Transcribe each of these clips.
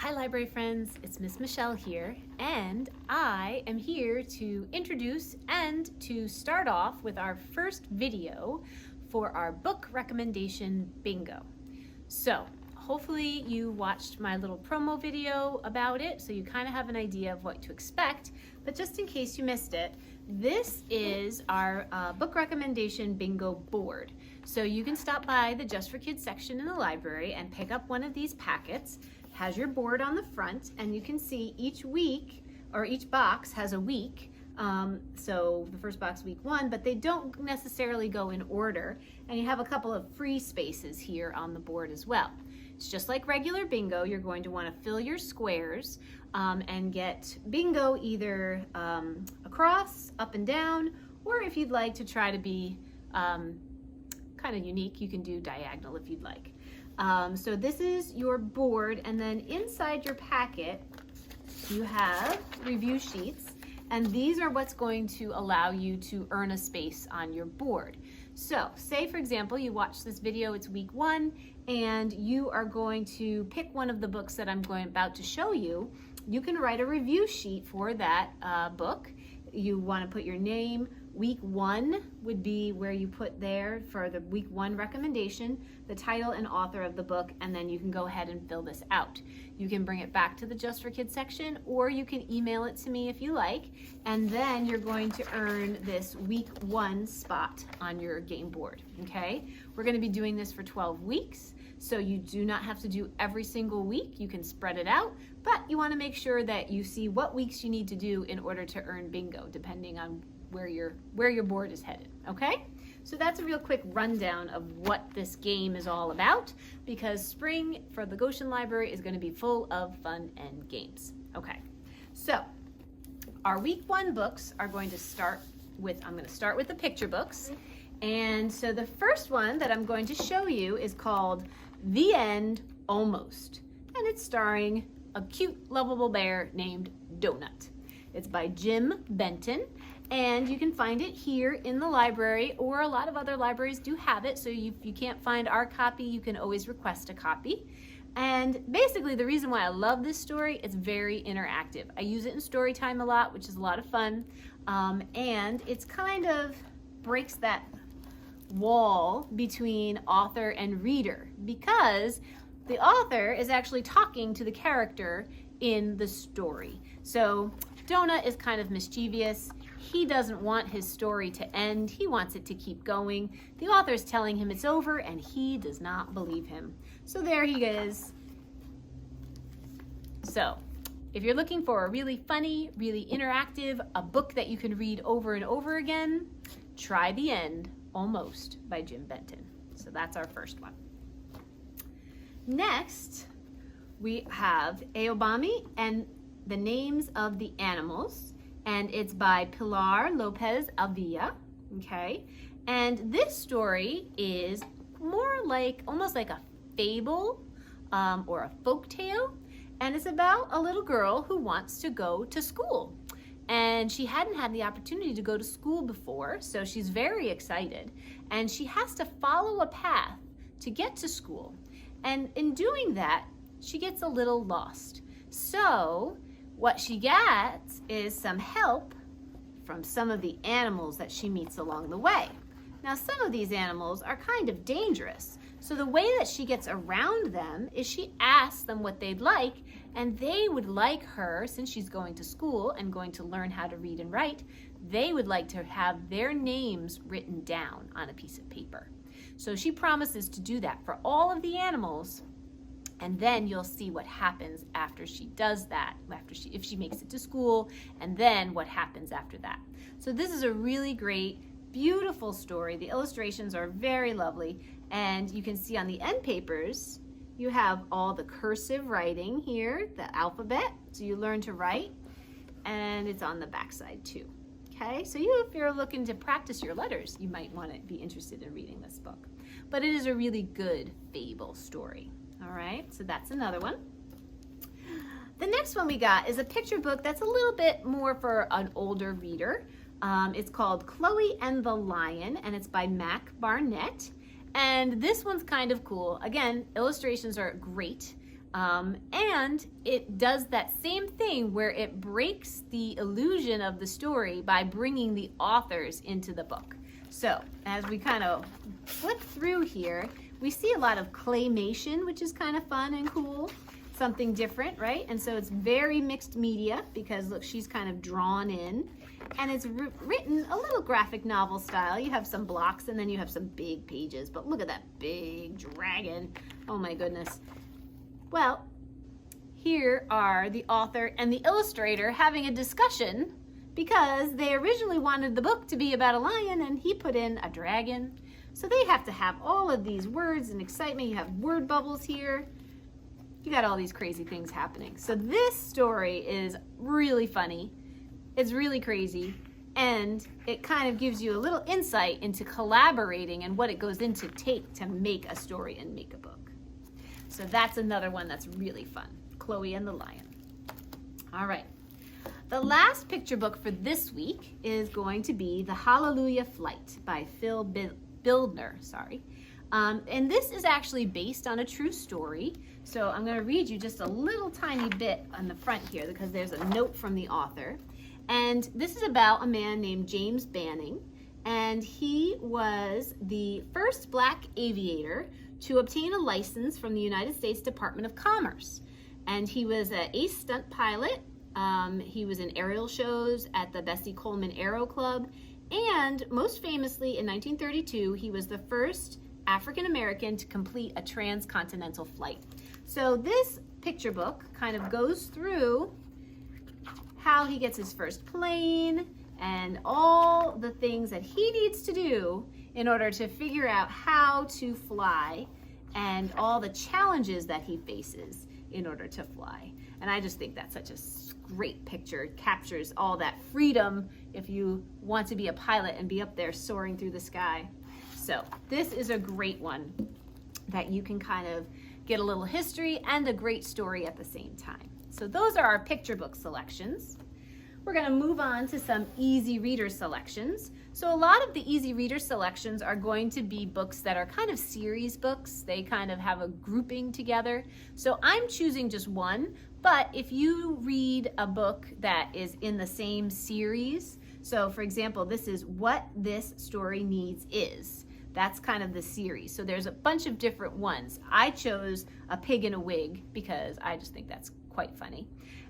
Hi library friends, it's Miss Michelle here, and I am here to introduce and to start off with our first video for our book recommendation bingo. So hopefully you watched my little promo video about it, so you kind of have an idea of what to expect, but just in case you missed it, this is our book recommendation bingo board. So you can stop by the Just for Kids section in the library and pick up one of these packets. Has your board on the front, and you can see each week, or each box has a week. So the first box, week 1, but they don't necessarily go in order. And you have a couple of free spaces here on the board as well. It's just like regular bingo. You're going to want to fill your squares and get bingo either across, up and down, or if you'd like to try to be kind of unique, you can do diagonal if you'd like. So this is your board, and then inside your packet you have review sheets, and these are what's going to allow you to earn a space on your board. So say for example you watch this video, it's week 1, and you are going to pick one of the books that I'm about to show you. You can write a review sheet for that book. You want to put your name. Week 1 would be where you put there for the week 1 recommendation, the title and author of the book, and then you can go ahead and fill this out. You can bring it back to the Just for Kids section, or you can email it to me if you like, and then you're going to earn this week 1 spot on your game board, okay? We're going to be doing this for 12 weeks, so you do not have to do every single week. You can spread it out, but you want to make sure that you see what weeks you need to do in order to earn bingo, depending on where your board is headed, okay? So that's a real quick rundown of what this game is all about, because spring for the Goshen Library is going to be full of fun and games. Okay, so our week 1 books are going to start with, I'm going to start with the picture books. And so the first one that I'm going to show you is called The End Almost, and it's starring a cute, lovable bear named Donut. It's by Jim Benton, and you can find it here in the library, or a lot of other libraries do have it, so if you can't find our copy, you can always request a copy. And basically the reason why I love this story, it's very interactive. I use it in story time a lot, which is a lot of fun, and it's kind of breaks that wall between author and reader, because the author is actually talking to the character in the story. So Donut is kind of mischievous. He doesn't want his story to end. He wants it to keep going. The author is telling him it's over, and he does not believe him. So there he is. So if you're looking for a really funny, really interactive, a book that you can read over and over again, try The End Almost by Jim Benton. So that's our first one. Next, we have Aobami and the Names of the Animals, and it's by Pilar Lopez Avila, okay? And this story is more like, almost like a fable or a folk tale, and it's about a little girl who wants to go to school. And she hadn't had the opportunity to go to school before, so she's very excited, and she has to follow a path to get to school. And in doing that, she gets a little lost. So what she gets is some help from some of the animals that she meets along the way. Now, some of these animals are kind of dangerous. So the way that she gets around them is she asks them what they'd like, and they would like her, since she's going to school and going to learn how to read and write, they would like to have their names written down on a piece of paper. So she promises to do that for all of the animals, and then you'll see what happens after she does that, if she makes it to school, and then what happens after that. So this is a really great, beautiful story. The illustrations are very lovely, and you can see on the end papers, you have all the cursive writing here, the alphabet, so you learn to write, and it's on the back side too. Okay, so if you're looking to practice your letters, you might want to be interested in reading this book. But it is a really good fable story. All right, so that's another one. The next one we got is a picture book that's a little bit more for an older reader. It's called Chloe and the Lion, and it's by Mac Barnett. And this one's kind of cool. Again, illustrations are great. And it does that same thing where it breaks the illusion of the story by bringing the authors into the book. So as we kind of flip through here, we see a lot of claymation, which is kind of fun and cool. Something different, right? And so it's very mixed media because look, she's kind of drawn in, and it's written a little graphic novel style. You have some blocks and then you have some big pages, but look at that big dragon. Oh my goodness. Well, here are the author and the illustrator having a discussion because they originally wanted the book to be about a lion and he put in a dragon. So they have to have all of these words and excitement. You have word bubbles here. You got all these crazy things happening. So this story is really funny. It's really crazy. And it kind of gives you a little insight into collaborating and what it goes into take to make a story and make a book. So that's another one that's really fun. Chloe and the Lion. All right. The last picture book for this week is going to be The Hallelujah Flight by Phil Bildner. And this is actually based on a true story. So I'm going to read you just a little tiny bit on the front here because there's a note from the author. And this is about a man named James Banning. And he was the first black aviator to obtain a license from the United States Department of Commerce. And he was an ace stunt pilot. He was in aerial shows at the Bessie Coleman Aero Club. And most famously, in 1932, he was the first African American to complete a transcontinental flight. So this picture book kind of goes through how he gets his first plane and all the things that he needs to do in order to figure out how to fly and all the challenges that he faces in order to fly. And I just think that's such a great picture. It captures all that freedom if you want to be a pilot and be up there soaring through the sky. So this is a great one that you can kind of get a little history and a great story at the same time. So those are our picture book selections. We're going to move on to some easy reader selections. So a lot of the easy reader selections are going to be books that are kind of series books. They kind of have a grouping together. So I'm choosing just one, but if you read a book that is in the same series, so for example, this is What This Story Needs Is. That's kind of the series. So there's a bunch of different ones. I chose A Pig in a Wig because I just think that's quite funny.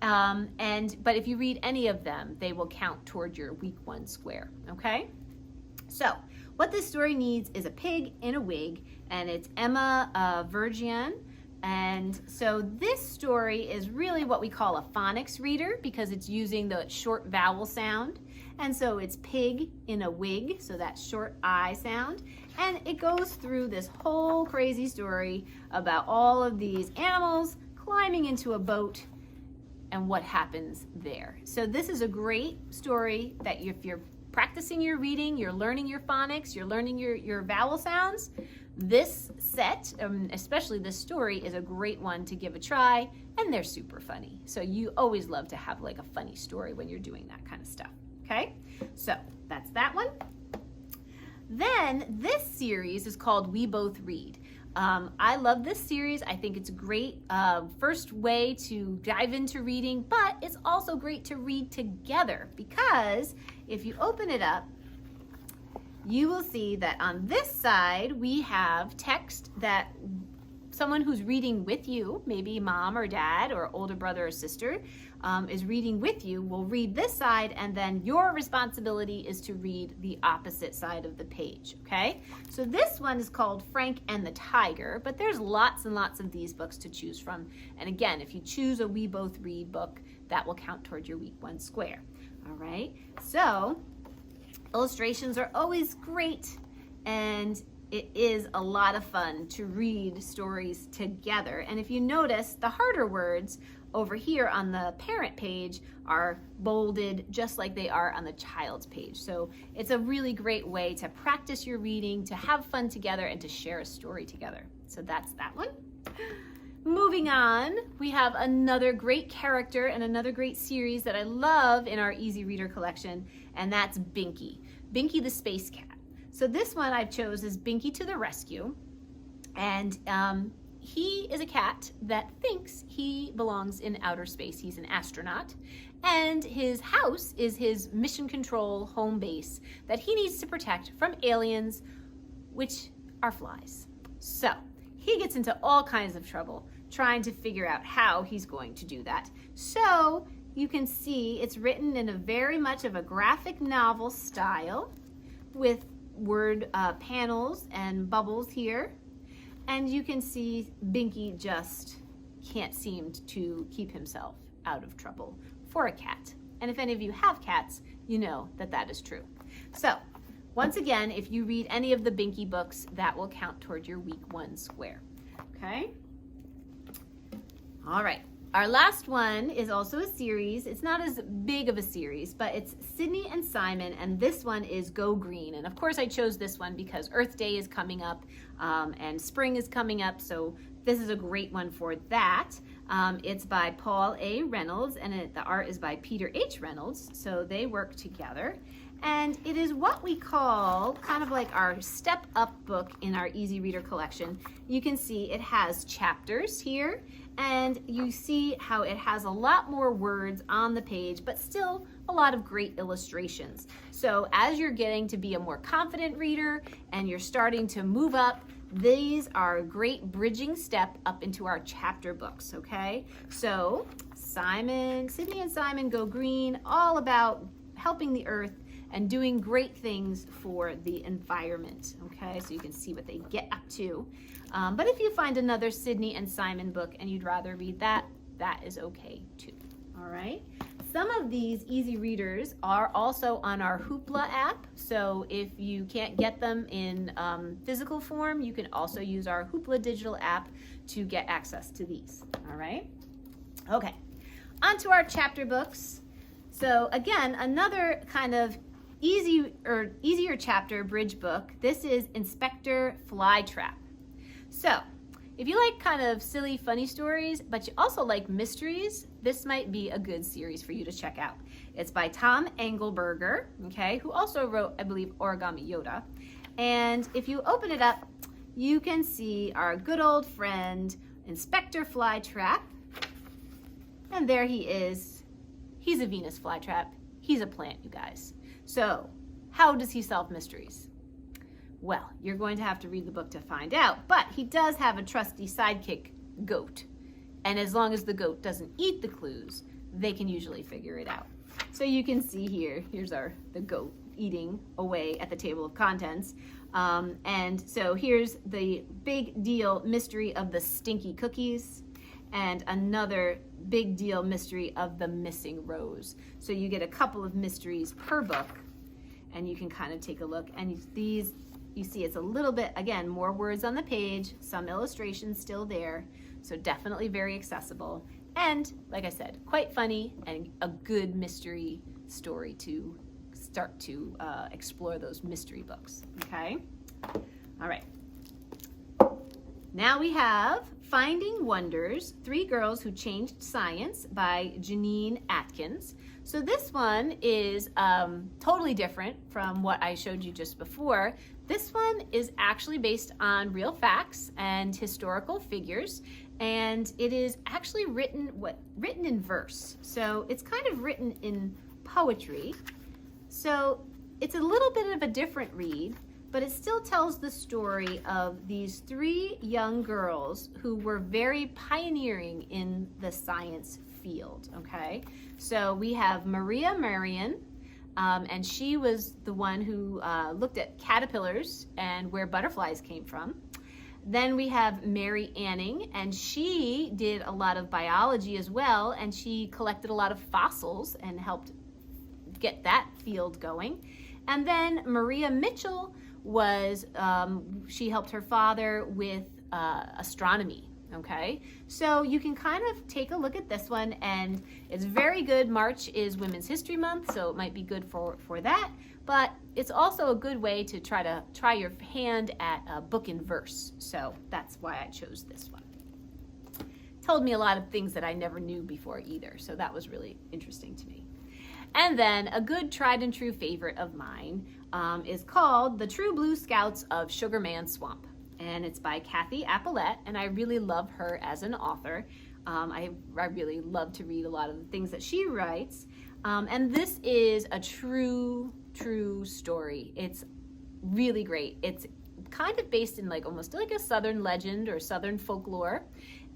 But if you read any of them, they will count toward your week 1 square, okay? So What This Story Needs is A Pig in a Wig, and it's Emma Vergian. And so this story is really what we call a phonics reader because it's using the short vowel sound. And so it's pig in a wig, so that short I sound. And it goes through this whole crazy story about all of these animals climbing into a boat and what happens there. So this is a great story that if you're practicing your reading, you're learning your phonics, you're learning your vowel sounds, this set, especially this story, is a great one to give a try, and they're super funny. So you always love to have like a funny story when you're doing that kind of stuff, okay? So that's that one. Then this series is called We Both Read. I love this series. I think it's a great first way to dive into reading, but it's also great to read together because if you open it up, you will see that on this side we have text that someone who's reading with you, maybe mom or dad or older brother or sister, is reading with you, will read this side, and then your responsibility is to read the opposite side of the page, okay? So this one is called Frank and the Tiger, but there's lots and lots of these books to choose from. And again, if you choose a We Both Read book, that will count toward your week 1 square, all right? So illustrations are always great, and it is a lot of fun to read stories together. And if you notice, the harder words over here on the parent page are bolded just like they are on the child's page. So it's a really great way to practice your reading, to have fun together, and to share a story together. So that's that one. Moving on, we have another great character and another great series that I love in our Easy Reader collection, and that's Binky. Binky the Space Cat. So this one I've chose is Binky to the Rescue, and he is a cat that thinks he belongs in outer space. He's an astronaut, and his house is his mission control home base that he needs to protect from aliens, which are flies. So he gets into all kinds of trouble trying to figure out how he's going to do that. So you can see it's written in a very much of a graphic novel style with word panels and bubbles here. And you can see Binky just can't seem to keep himself out of trouble for a cat. And if any of you have cats, you know that that is true. So once again, if you read any of the Binky books, that will count toward your week 1 square. Okay? All right. Our last one is also a series. It's not as big of a series, but it's Sydney and Simon, and this one is Go Green. And of course I chose this one because Earth Day is coming up and spring is coming up, so this is a great one for that. It's by Paul A. Reynolds, and the art is by Peter H. Reynolds, so they work together. And it is what we call kind of like our step up book in our Easy Reader collection. You can see it has chapters here, and you see how it has a lot more words on the page, but still a lot of great illustrations. So as you're getting to be a more confident reader and you're starting to move up, these are a great bridging step up into our chapter books, okay? So Sydney and Simon Go Green, all about helping the earth and doing great things for the environment, okay? So you can see what they get up to. But if you find another Sydney and Simon book and you'd rather read that, that is okay too, all right? Some of these easy readers are also on our Hoopla app, so if you can't get them in physical form, you can also use our Hoopla digital app to get access to these, all right? Okay, on to our chapter books. So again, another kind of easier chapter bridge book. This is Inspector Flytrap. So if you like kind of silly, funny stories, but you also like mysteries, this might be a good series for you to check out. It's by Tom Engelberger, okay, who also wrote, I believe, Origami Yoda. And if you open it up, you can see our good old friend, Inspector Flytrap. And there he is. He's a Venus flytrap. He's a plant, you guys. So how does he solve mysteries? Well, you're going to have to read the book to find out, but he does have a trusty sidekick, Goat. And as long as the goat doesn't eat the clues, they can usually figure it out. So you can see here, here's the goat eating away at the table of contents. And so here's the big deal mystery of the stinky cookies and another big deal mystery of the missing rose. So you get a couple of mysteries per book, and you can kind of take a look. And these, you see it's a little bit, again, more words on the page, some illustrations still there, so definitely very accessible. And like I said, quite funny and a good mystery story to start to explore those mystery books, okay? All right. Now we have Finding Wonders, 3 Girls Who Changed Science by Janine Atkins. So this one is totally different from what I showed you just before. This one is actually based on real facts and historical figures, and it is actually written in verse. So it's kind of written in poetry. So it's a little bit of a different read, but it still tells the story of these 3 young girls who were very pioneering in the science field, okay? So we have Maria Marion, and she was the one who looked at caterpillars and where butterflies came from. Then we have Mary Anning, and she did a lot of biology as well, and she collected a lot of fossils and helped get that field going. And then Maria Mitchell was, she helped her father with astronomy, okay? So you can kind of take a look at this one, and it's very good. March is Women's History Month, so it might be good for that, but it's also a good way to try your hand at a book in verse, so that's why I chose this one. Told me a lot of things that I never knew before either, so that was really interesting to me. And then a good tried and true favorite of mine is called The True Blue Scouts of Sugar Man Swamp. and it's by Kathy Appelette, and I really love her as an author. I really love to read a lot of the things that she writes, and this is a true story. It's really great. It's kind of based in almost like a Southern legend or Southern folklore.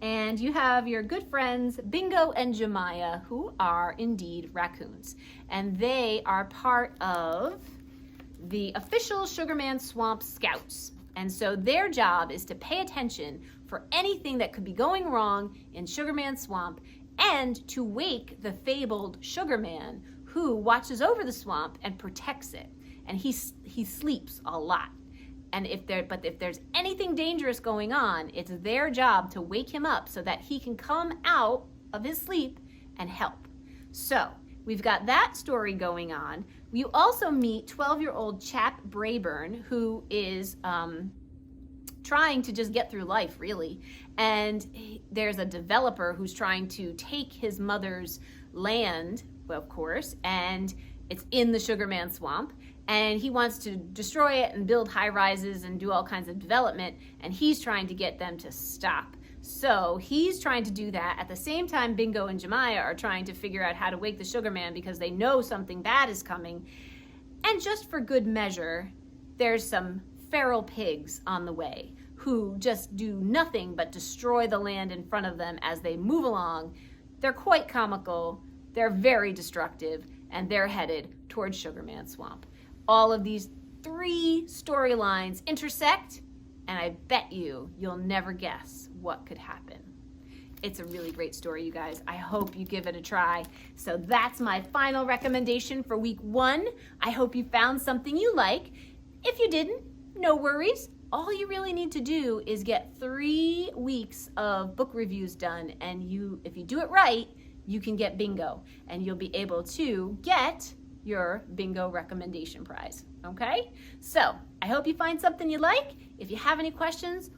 And you have your good friends Bingo and Jemiah, who are indeed raccoons. And they are part of the official Sugarman Swamp Scouts. And so their job is to pay attention for anything that could be going wrong in Sugarman Swamp and to wake the fabled Sugarman who watches over the swamp and protects it. And he sleeps a lot. And if there's anything dangerous going on, it's their job to wake him up so that he can come out of his sleep and help. So we've got that story going on. You also meet 12-year-old Chap Brayburn, who is trying to just get through life, really. And there's a developer who's trying to take his mother's land, of course, and it's in the Sugarman Swamp. And he wants to destroy it and build high rises and do all kinds of development, and he's trying to get them to stop. So he's trying to do that. At the same time, Bingo and Jemiah are trying to figure out how to wake the Sugarman because they know something bad is coming. And just for good measure, there's some feral pigs on the way who just do nothing but destroy the land in front of them as they move along. They're quite comical, they're very destructive, and they're headed towards Sugarman Swamp. All of these 3 storylines intersect, and I bet you'll never guess what could happen. It's a really great story, you guys. I hope you give it a try. So that's my final recommendation for week 1. I hope you found something you like. If you didn't, no worries. All you really need to do is get 3 weeks of book reviews done, and if you do it right, you can get bingo, and you'll be able to get your bingo recommendation prize, okay? So I hope you find something you like. If you have any questions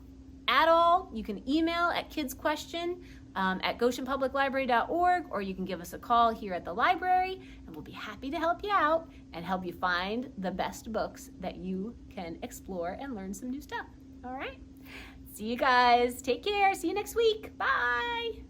at all, you can email at kidsquestion@goshenpubliclibrary.org, or you can give us a call here at the library, and we'll be happy to help you out and help you find the best books that you can explore and learn some new stuff, all right? See you guys. Take care. See you next week. Bye.